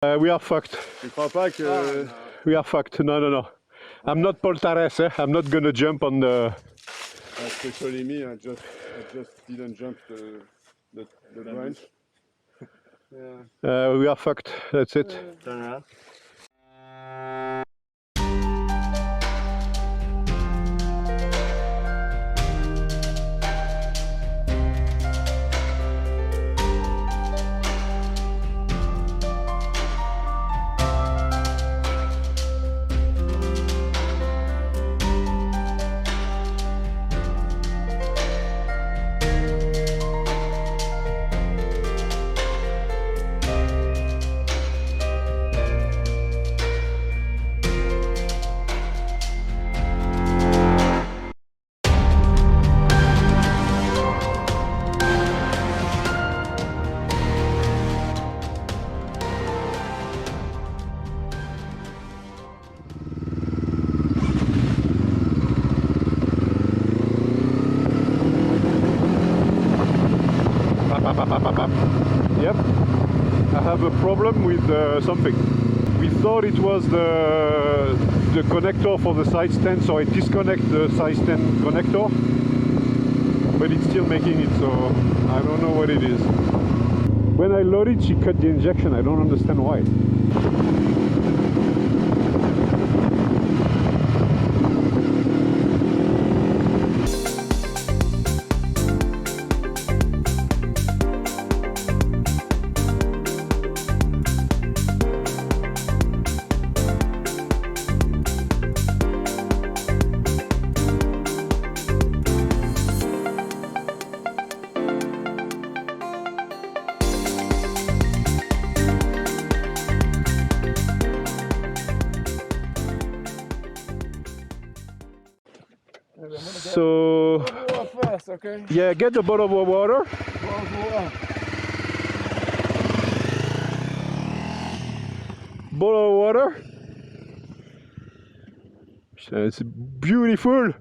We are fucked. Tu crois pas que... No. We are fucked. No, no, no. I'm not Paul Tares. I'm not gonna jump on the... Especially me, I just didn't jump the branch. Yeah. We are fucked. That's it. Turn around. Yep, I have a problem with something. We thought it was the connector for the side stand, so I disconnect the side stand connector, but it's still making it, so I don't know what it is. When I load it, she cut the injection. I don't understand why. So, First, okay? yeah, get the bottle of water. Bottle of water. It's beautiful.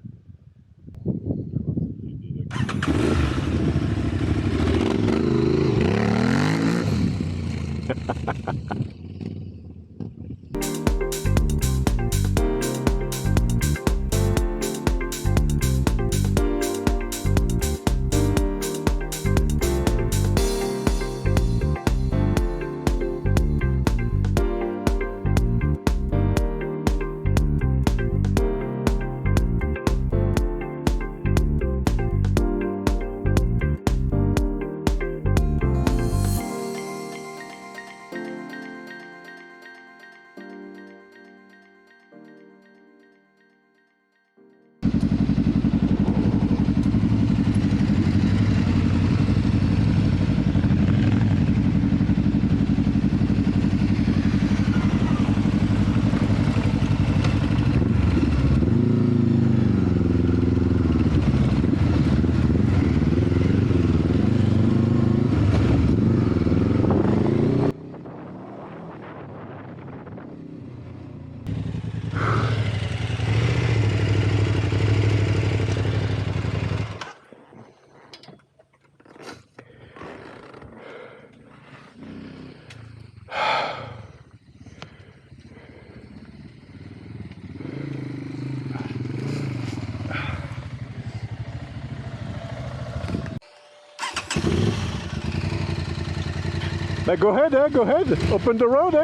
Go ahead, go ahead. Open the road,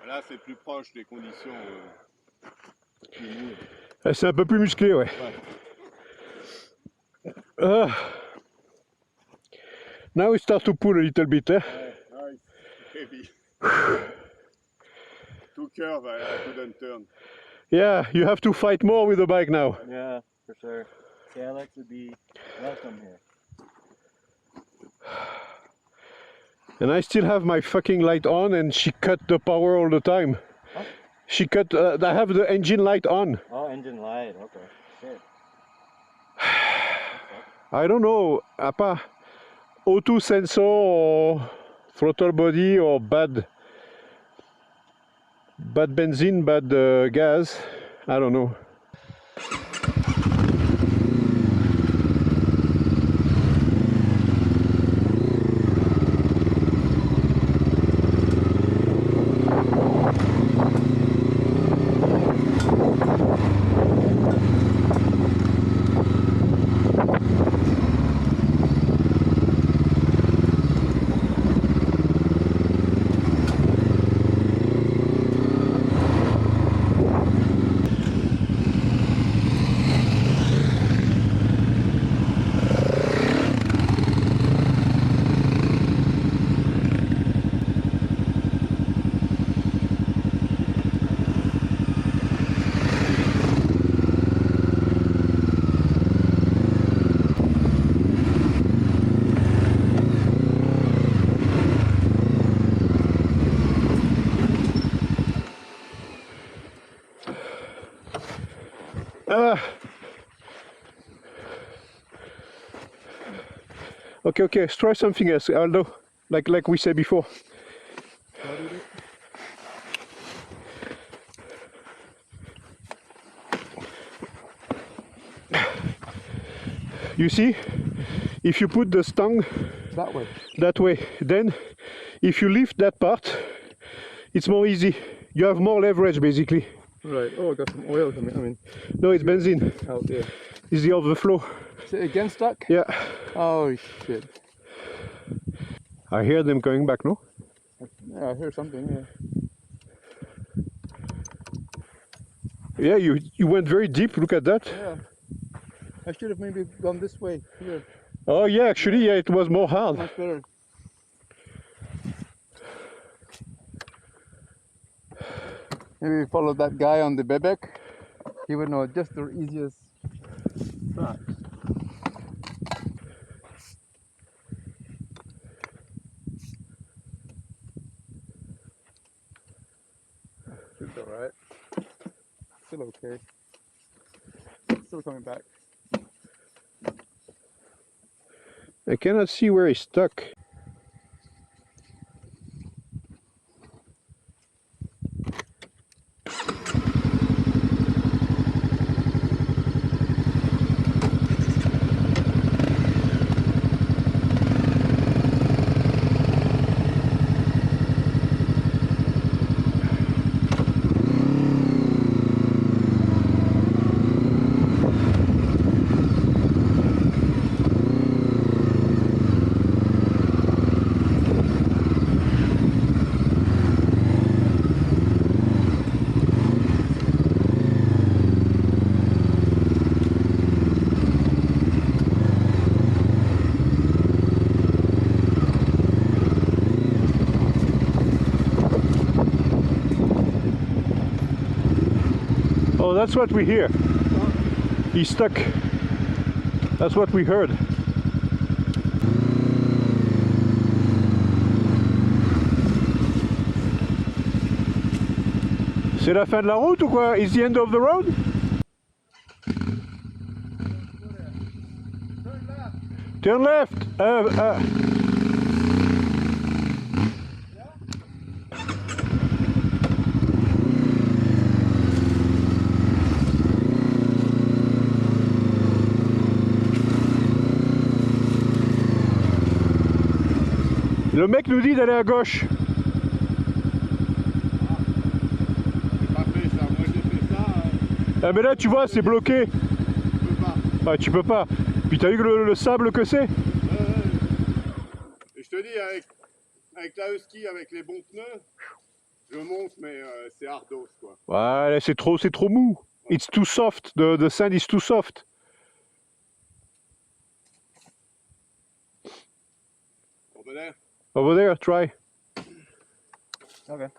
Là, c'est plus proche des conditions C'est un peu plus musclé, ouais. Now it starts to pull a little bit, eh? Nice, heavy. Two curve, I couldn't turn. Yeah, you have to fight more with the bike now. Yeah, for sure. KLX would be welcome here. And I still have my fucking light on, and she cut the power all the time. Huh? She cut, I have the engine light on. Oh, engine light, okay. Shit. I don't know, apa, O2 sensor or throttle body or bad benzene, bad gas, I don't know. Okay, let's try something else, Aldo, like we said before. You see, if you put the stang that way, then if you lift that part, it's more easy. You have more leverage basically. Right, oh, I got some oil coming, I mean. No, it's benzene. Out there. It's the overflow. Is it again stuck? Yeah. Oh shit. I hear them coming back, no? Yeah, I hear something, Yeah, yeah. you went very deep, look at that. Yeah. I should have maybe gone this way, here. Oh yeah, actually, yeah, it was more hard. Much better. Maybe follow that guy on the bebek. He would know just the easiest tracks. It's alright. Still okay. Still coming back. I cannot see where he's stuck. Oh, that's what we hear. He's stuck. That's what we heard. C'est la fin de la route ou quoi? Is the end of the road? Turn left. Le mec nous dit d'aller à gauche. Ah mais là tu vois c'est bloqué. Je peux pas. Ah tu peux pas. Puis t'as vu le sable que c'est? Et je te dis avec la husky, avec les bons pneus, je monte mais c'est hardos quoi. Ouais c'est trop mou. It's too soft. The sand is too soft. Over there. Over there, try. Okay.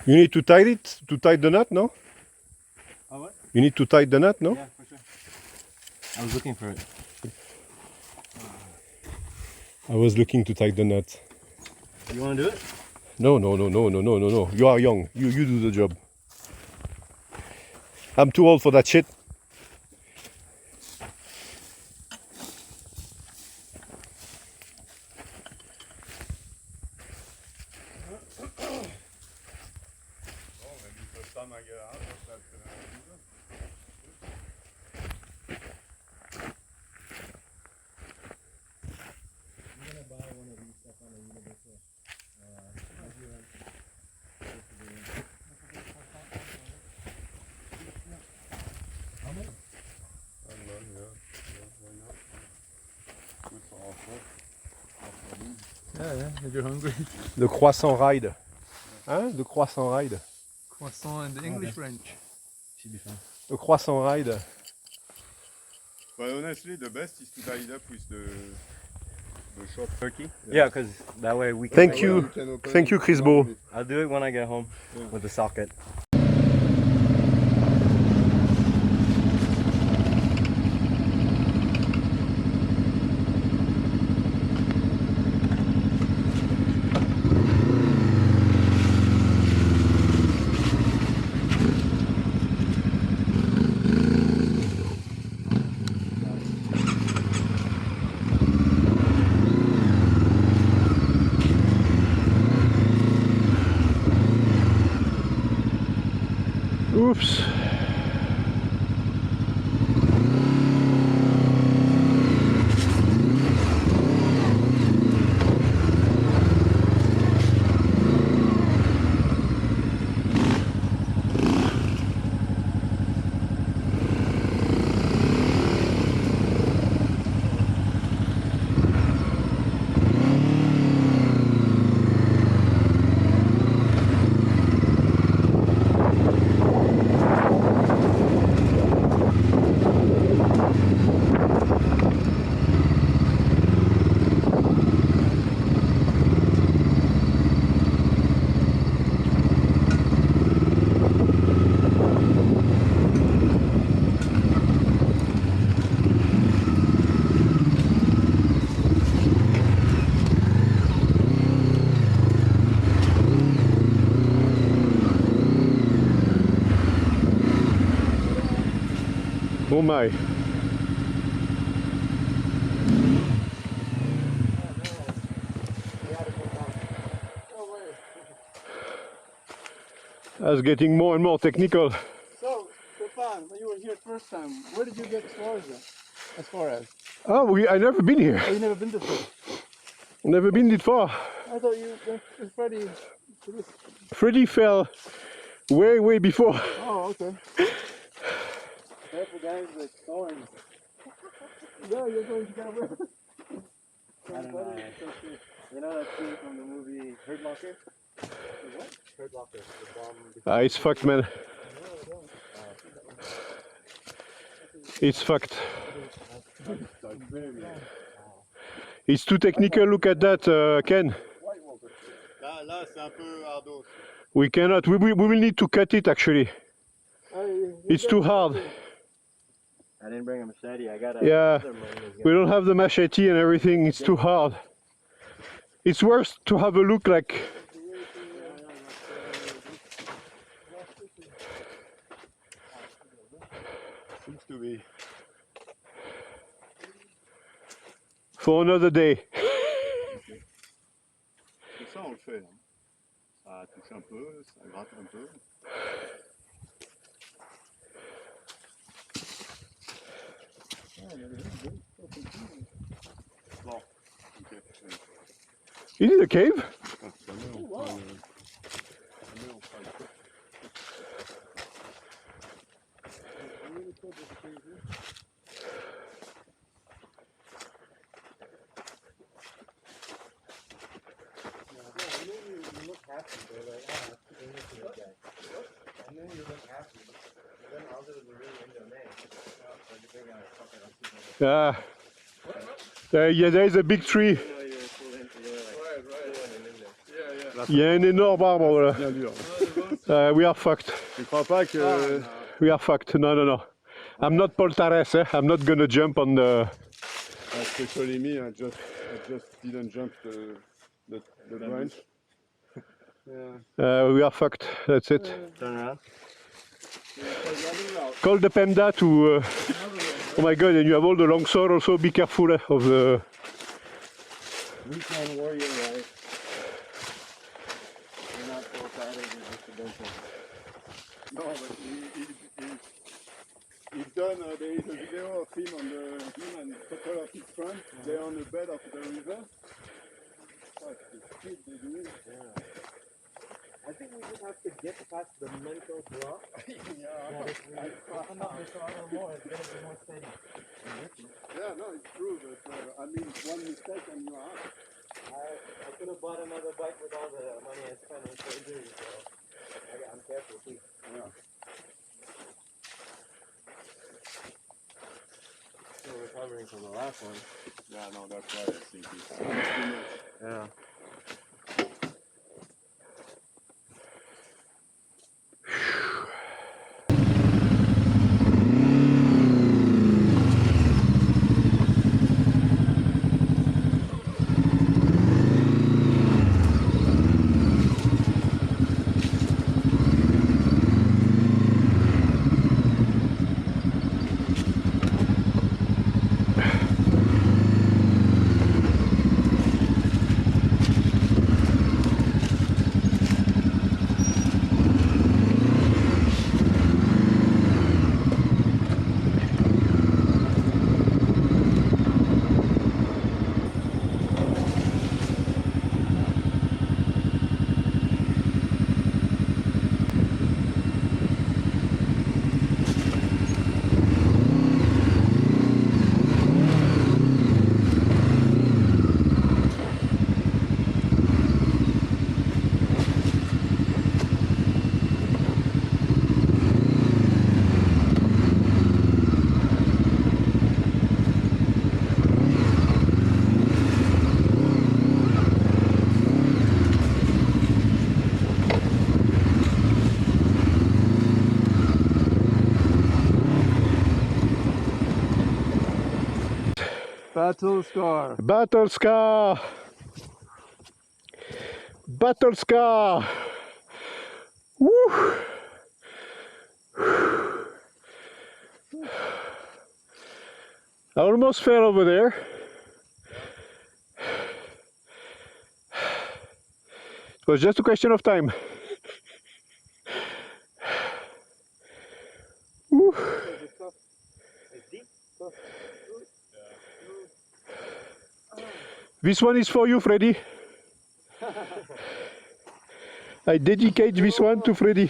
You need to tighten it, to tighten the nut, no? Oh, what? You need to tighten the nut, no? Yeah, for sure. I was looking for it. I was looking to tighten the nut. You want to do it? No. You are young. You do the job. I'm too old for that shit. Yeah, if you're hungry. The croissant ride. Hein? The croissant ride. Croissant and the English French. Should be fine. The croissant ride. But honestly, the best is to tie it up with the short turkey. Yeah, because that way we can. Thank you. Thank you, Chris Bo. I'll do it when I get home with the socket. Oops. Oh my. That's getting more and more technical. So, Stefan, when you were here first time, where did you get as far as? Oh, I never been here. Oh, you never been this far? Never been this far. I thought you went with Freddie to this. Freddie fell way before. Oh, okay. Careful, guys, with thorns. Yeah, you're going to get away. I don't know. You know that scene from the movie Hurt Locker? What? Hurt Locker. The bomb. It's fucked, man. It's fucked. It's too technical. Look at that, Ken. Là, c'est un peu ardos. We cannot. We will need to cut it actually. It's too hard. I didn't bring a machete. I got a. Yeah. We don't have the machete and everything. It's too hard. It's worse to have a look like. Seems to be. For another day. Et ça on le fait. Hein. Ça touche un peu, ça gratte un peu. Bon, ok. Is it a cave? Ah, jamais on fera le- jamais on fera le tour. You look happy, they're like, oh, that's the English to that guy. And then you look happy. And then Aldo is really into a man. Like a big guy, fucking up to him. Yeah, there is a big tree. You know you're full into, you're like, Ouais. Il y a un énorme arbre voilà. Bien dur. We are fucked. Tu crois pas que... We are fucked. No. I'm not Poltares. I'm not gonna jump on the. Especially me, I just didn't jump the branch. We are fucked. That's it. turn around. Call the panda to. Oh my god! And you have all the long sword. Also, be careful of the. Weekend warrior, right? You're not so bad as you're just a bencher. No, but he's done, there is a video of him and a couple of his friends, they're on the bed of the river. What the shit they do? Yeah. I think we just have to get past the mental block. Yeah, That if we open up the throttle more, it's going to be more steady. yeah, no, it's true, but I mean, one mistake and you're out. I could have bought another bike with all the money I spent on surgery, so I'm careful too. Yeah. Still recovering from the last one. Yeah, no, that's why I think it's too much. Yeah. Battle scar. Battle scar. Battle scar. Woo. I almost fell over there. It was just a question of time. Woo. This one is for you, Freddy. I dedicate this one to Freddy.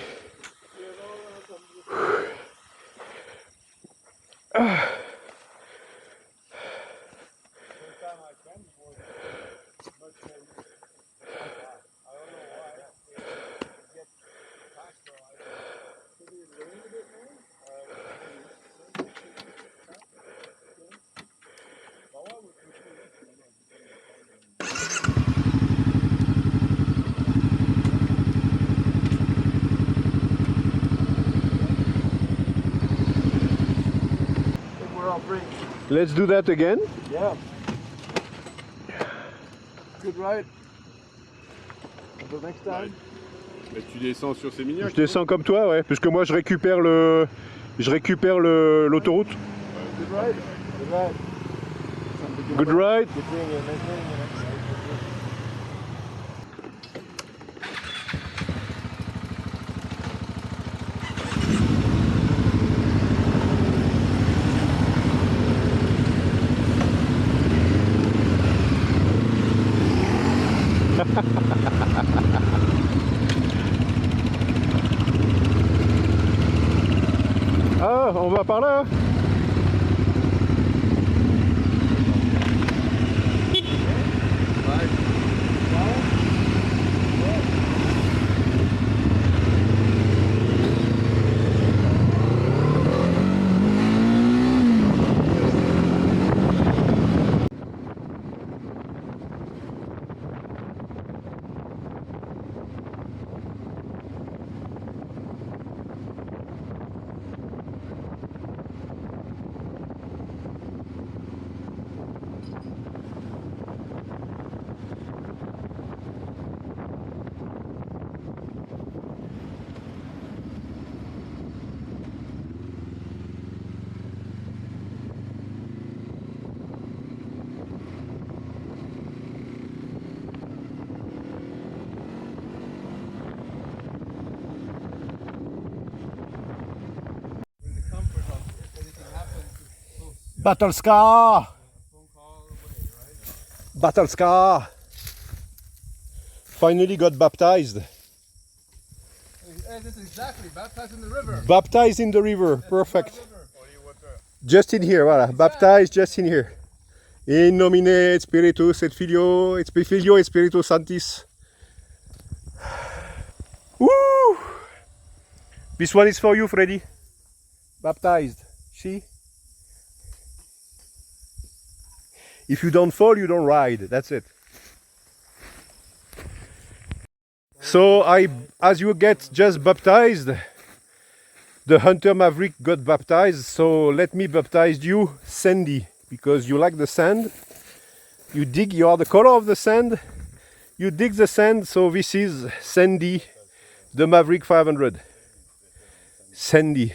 Free. Let's do that again. Yeah. Good ride. Until next time. Mais tu descends sur ces miniacs. Je descends comme toi, ouais, parce que moi je récupère l'autoroute. Good ride. Good ride. Good ride. Good thing you're maintaining it. Ah, on va par là. Battle Scar! Battle Scar! Finally got baptized. This is exactly baptized in the river. Baptized in the river, perfect. Just in here, voilà. Baptized just in here. In nomine Spiritus et Filio et Spiritus Sanctis. Woo! This one is for you, Freddy. Baptized. See? If you don't fall, you don't ride. That's it. So as you get just baptized, the Hunter Maverick got baptized. So let me baptize you, Sandy, because you like the sand. You dig. You are the color of the sand. You dig the sand. So this is Sandy, the Maverick 500. Sandy.